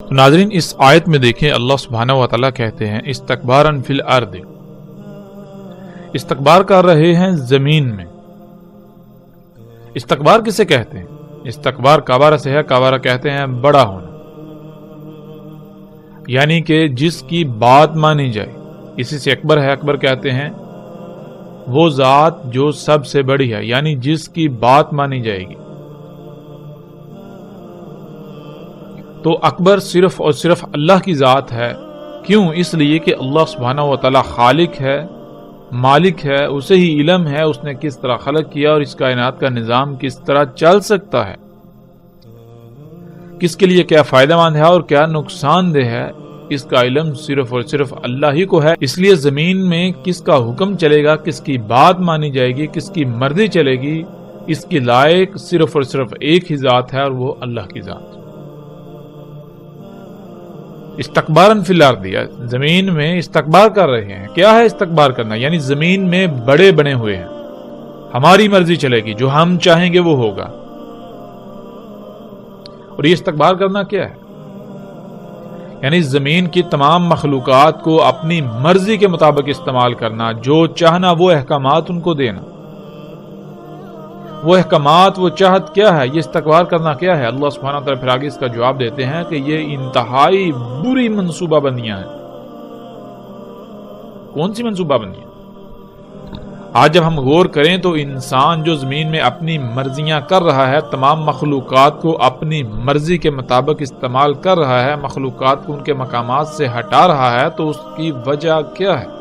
تو ناظرین اس آیت میں دیکھیں اللہ سبحانہ و تعالیٰ کہتے ہیں استکبارن فی الارض، استکبار کر رہے ہیں زمین میں۔ استکبار کسے کہتے ہیں؟ استکبار کابارہ سے ہے، کابارہ کہتے ہیں بڑا ہونا، یعنی کہ جس کی بات مانی جائے، اسی سے اکبر ہے، اکبر کہتے ہیں وہ ذات جو سب سے بڑی ہے، یعنی جس کی بات مانی جائے گی۔ تو اکبر صرف اور صرف اللہ کی ذات ہے۔ کیوں؟ اس لیے کہ اللہ سبحانہ و تعالی خالق ہے، مالک ہے، اسے ہی علم ہے اس نے کس طرح خلق کیا اور اس کائنات کا نظام کس طرح چل سکتا ہے، کس کے لیے کیا فائدہ مند ہے اور کیا نقصان دہ ہے، اس کا علم صرف اور صرف اللہ ہی کو ہے۔ اس لیے زمین میں کس کا حکم چلے گا، کس کی بات مانی جائے گی، کس کی مرضی چلے گی، اس کی لائق صرف اور صرف ایک ہی ذات ہے اور وہ اللہ کی ذات۔ استکبارن فی الارض، زمین میں استکبار کر رہے ہیں۔ کیا ہے استکبار کرنا؟ یعنی زمین میں بڑے بنے ہوئے ہیں، ہماری مرضی چلے گی، جو ہم چاہیں گے وہ ہوگا۔ اور یہ استکبار کرنا کیا ہے؟ یعنی زمین کی تمام مخلوقات کو اپنی مرضی کے مطابق استعمال کرنا، جو چاہنا وہ احکامات ان کو دینا۔ وہ احکامات، وہ چاہت کیا ہے؟ یہ استکبار کرنا کیا ہے؟ اللہ سبحانہ وتعالی پھر آگے اس کا جواب دیتے ہیں کہ یہ انتہائی بری منصوبہ بندیاں ہیں۔ کون سی منصوبہ بندیاں؟ آج جب ہم غور کریں تو انسان جو زمین میں اپنی مرضیاں کر رہا ہے، تمام مخلوقات کو اپنی مرضی کے مطابق استعمال کر رہا ہے، مخلوقات کو ان کے مقامات سے ہٹا رہا ہے، تو اس کی وجہ کیا ہے؟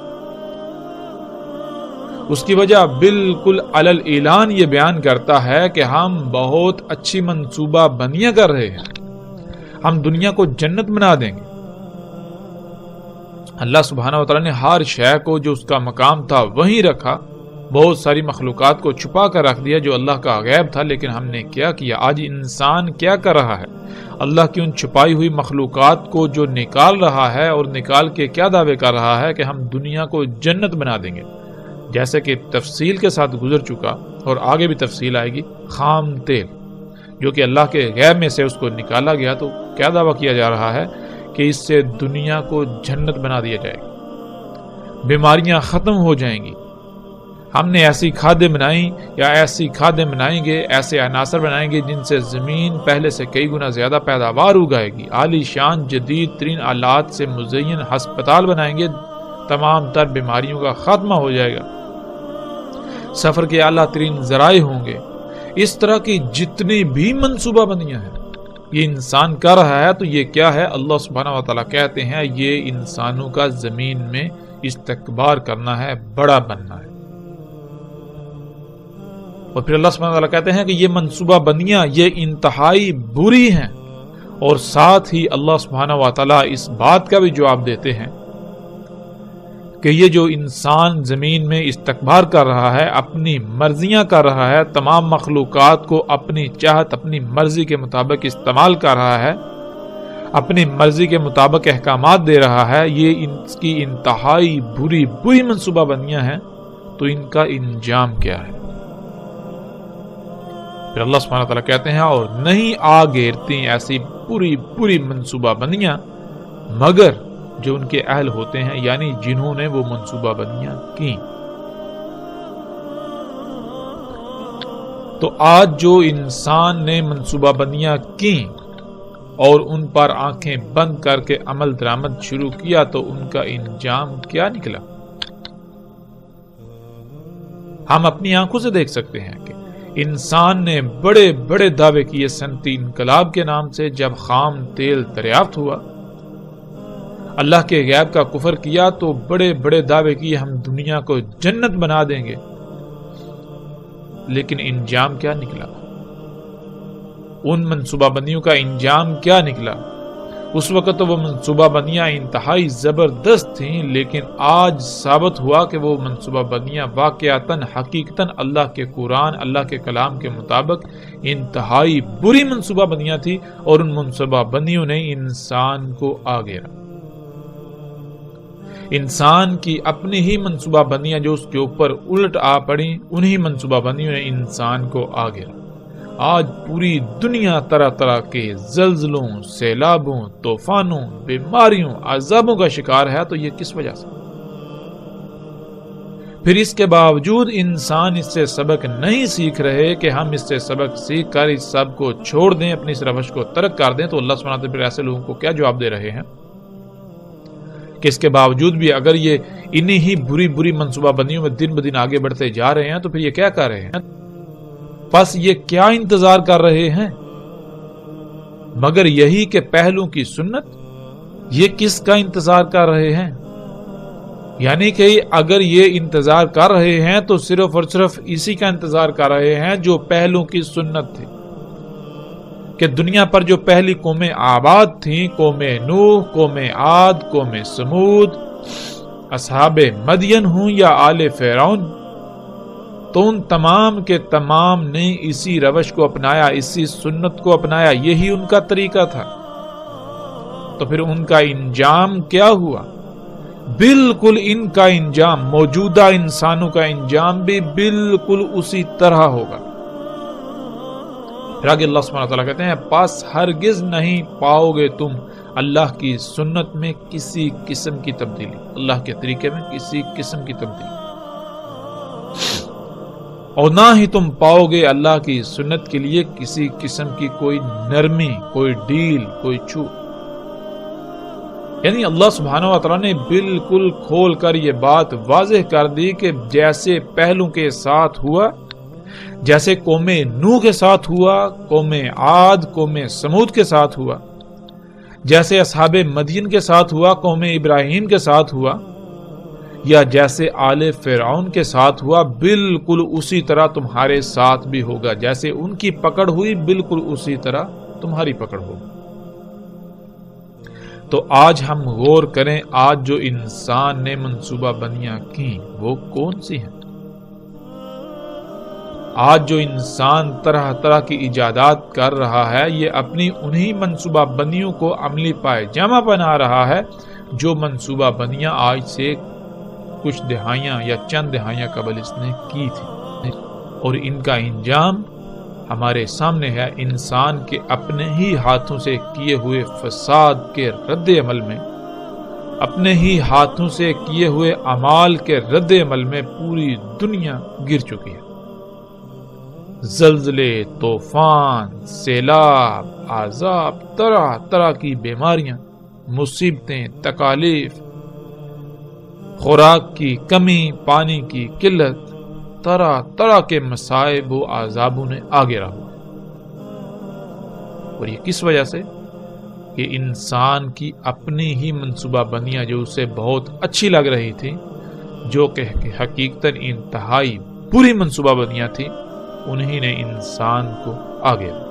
اس کی وجہ بالکل علل اعلان یہ بیان کرتا ہے کہ ہم بہت اچھی منصوبہ بندیاں کر رہے ہیں، ہم دنیا کو جنت بنا دیں گے۔ اللہ سبحانہ وتعالی نے ہر شے کو جو اس کا مقام تھا وہیں رکھا، بہت ساری مخلوقات کو چھپا کر رکھ دیا جو اللہ کا غیب تھا، لیکن ہم نے کیا کیا؟ آج انسان کیا کر رہا ہے؟ اللہ کی ان چھپائی ہوئی مخلوقات کو جو نکال رہا ہے، اور نکال کے کیا دعوے کر رہا ہے کہ ہم دنیا کو جنت بنا دیں گے۔ جیسے کہ تفصیل کے ساتھ گزر چکا اور آگے بھی تفصیل آئے گی، خام تیل جو کہ اللہ کے غیب میں سے اس کو نکالا گیا، تو کیا دعویٰ کیا جا رہا ہے کہ اس سے دنیا کو جنت بنا دیا جائے گا، بیماریاں ختم ہو جائیں گی۔ ہم نے ایسی کھادیں بنائیں یا ایسی کھادیں بنائیں گے، ایسے عناصر بنائیں گے جن سے زمین پہلے سے کئی گنا زیادہ پیداوار اگائے گی، عالی شان جدید ترین آلات سے مزین ہسپتال بنائیں گے، تمام تر بیماریوں کا خاتمہ ہو جائے گا، سفر کے اعلیٰ ترین ذرائع ہوں گے۔ اس طرح کی جتنی بھی منصوبہ بندیاں ہیں یہ انسان کر رہا ہے، تو یہ کیا ہے؟ اللہ سبحانہ و تعالیٰ کہتے ہیں یہ انسانوں کا زمین میں استکبار کرنا ہے، بڑا بننا ہے۔ اور پھر اللہ سبحانہ و تعالیٰ کہتے ہیں کہ یہ منصوبہ بندیاں یہ انتہائی بری ہیں، اور ساتھ ہی اللہ سبحانہ و تعالیٰ اس بات کا بھی جواب دیتے ہیں کہ یہ جو انسان زمین میں استکبار کر رہا ہے، اپنی مرضیاں کر رہا ہے، تمام مخلوقات کو اپنی چاہت، اپنی مرضی کے مطابق استعمال کر رہا ہے، اپنی مرضی کے مطابق احکامات دے رہا ہے، یہ اس کی انتہائی بری منصوبہ بندیاں ہیں۔ تو ان کا انجام کیا ہے؟ پھر اللہ سبحانہ تعالیٰ کہتے ہیں اور نہیں آ گھیرتی ایسی پوری منصوبہ بندیاں مگر جو ان کے اہل ہوتے ہیں، یعنی جنہوں نے وہ منصوبہ بندیاں کی۔ تو آج جو انسان نے منصوبہ بندیاں کی اور ان پر آنکھیں بند کر کے عمل درآمد شروع کیا، تو ان کا انجام کیا نکلا؟ ہم اپنی آنکھوں سے دیکھ سکتے ہیں کہ انسان نے بڑے بڑے دعوے کیے صنعتی انقلاب کے نام سے۔ جب خام تیل دریافت ہوا، اللہ کے غیب کا کفر کیا، تو بڑے بڑے دعوے کیے ہم دنیا کو جنت بنا دیں گے، لیکن انجام کیا نکلا؟ ان منصوبہ بندیوں کا انجام کیا نکلا؟ اس وقت تو وہ منصوبہ بندیاں انتہائی زبردست تھیں، لیکن آج ثابت ہوا کہ وہ منصوبہ بندیاں واقعتاً حقیقتاً اللہ کے قرآن، اللہ کے کلام کے مطابق انتہائی بری منصوبہ بندیاں تھیں، اور ان منصوبہ بندیوں نے انسان کو آ گھیرا۔ انسان کی اپنی ہی منصوبہ بندیاں جو اس کے اوپر الٹ آ پڑیں، انہی منصوبہ بندیوں نے انسان کو آ گھیرا۔ آج پوری دنیا طرح طرح کے زلزلوں، سیلابوں، طوفانوں، بیماریوں، عذابوں کا شکار ہے، تو یہ کس وجہ سے؟ پھر اس کے باوجود انسان اس سے سبق نہیں سیکھ رہے کہ ہم اس سے سبق سیکھ کر اس سب کو چھوڑ دیں، اپنی اس روش کو ترک کر دیں، تو اللہ سبحانہ وتعالی پھر ایسے لوگوں کو کیا جواب دے رہے ہیں کہ اس کے باوجود بھی اگر یہ انہی ہی بری بری منصوبہ بندیوں میں دن بدن آگے بڑھتے جا رہے ہیں، تو پھر یہ کیا کر رہے ہیں؟ پس یہ کیا انتظار کر رہے ہیں مگر یہی کہ پہلوں کی سنت؟ یہ کس کا انتظار کر رہے ہیں؟ یعنی کہ اگر یہ انتظار کر رہے ہیں تو صرف اور صرف اسی کا انتظار کر رہے ہیں جو پہلوں کی سنت تھی، کہ دنیا پر جو پہلی قومیں آباد تھیں، قوم نوح، قوم عاد، قوم سمود، اصحاب مدین ہوں یا آل فرعون، تو ان تمام کے تمام نے اسی روش کو اپنایا، اسی سنت کو اپنایا، یہی ان کا طریقہ تھا۔ تو پھر ان کا انجام کیا ہوا؟ بالکل ان کا انجام، موجودہ انسانوں کا انجام بھی بالکل اسی طرح ہوگا۔ پھر آگے اللہ سبحانہ وتعالیٰ کہتے ہیں پس ہرگز نہیں پاؤ گے تم اللہ کی سنت میں کسی قسم کی تبدیلی، اللہ کے طریقے میں کسی قسم کی تبدیلی، اور نہ ہی تم پاؤ گے اللہ کی سنت کے لیے کسی قسم کی کوئی نرمی، کوئی ڈیل، کوئی چھوٹ۔ یعنی اللہ سبحانہ وتعالیٰ نے بالکل کھول کر یہ بات واضح کر دی کہ جیسے پہلوں کے ساتھ ہوا، جیسے قوم نوح کے ساتھ ہوا، قوم عاد، قوم سمود کے ساتھ ہوا، جیسے اصحاب مدین کے ساتھ ہوا، قوم ابراہیم کے ساتھ ہوا، یا جیسے آل فرعون کے ساتھ ہوا، بالکل اسی طرح تمہارے ساتھ بھی ہوگا۔ جیسے ان کی پکڑ ہوئی بالکل اسی طرح تمہاری پکڑ ہوگی۔ تو آج ہم غور کریں، آج جو انسان نے منصوبہ بندیاں کی وہ کون سی ہیں؟ آج جو انسان طرح طرح کی ایجادات کر رہا ہے، یہ اپنی انہی منصوبہ بندیوں کو عملی پائے جامہ بنا رہا ہے جو منصوبہ بندیاں آج سے کچھ دہائیاں یا چند دہائیاں قبل اس نے کی تھی، اور ان کا انجام ہمارے سامنے ہے۔ انسان کے اپنے ہی ہاتھوں سے کیے ہوئے فساد کے رد عمل میں، اپنے ہی ہاتھوں سے کیے ہوئے اعمال کے رد عمل میں پوری دنیا گر چکی ہے۔ زلزلے، طوفان، سیلاب، عذاب، طرح طرح کی بیماریاں، مصیبتیں، تکالیف، خوراک کی کمی، پانی کی قلت، طرح طرح کے مصائب و عذابوں نے آگے رہا۔ اور یہ کس وجہ سے؟ کہ انسان کی اپنی ہی منصوبہ بندیاں جو اسے بہت اچھی لگ رہی تھی، جو کہ حقیقتاً انتہائی بری منصوبہ بندیاں تھی، انہی نے انسان کو آگے رہا۔